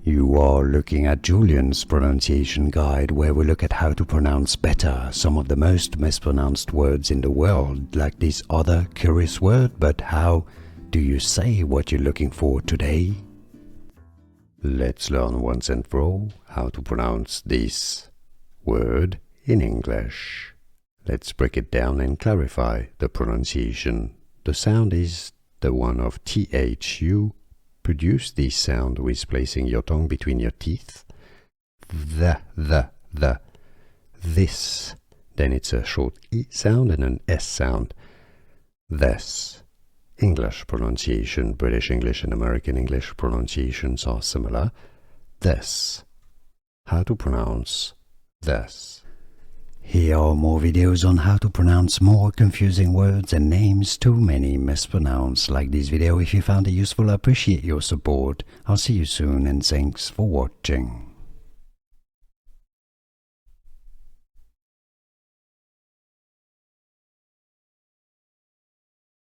You are looking at Julian's pronunciation guide, where we look at how to pronounce better some of the most mispronounced words in the world, like this other curious word. But how do you say what you're looking for today? Let's learn once and for all how to pronounce this word in English. Let's break it down and clarify the pronunciation. The sound is the one of TH. You produce this sound with placing your tongue between your teeth. The. This. Then it's a short E sound and an S sound. This. English pronunciation, British English and American English pronunciations are similar. This. How to pronounce this. Here are more videos on how to pronounce more confusing words and names too many mispronounced. Like this video if you found it useful. I appreciate your support. I'll see you soon and thanks for watching.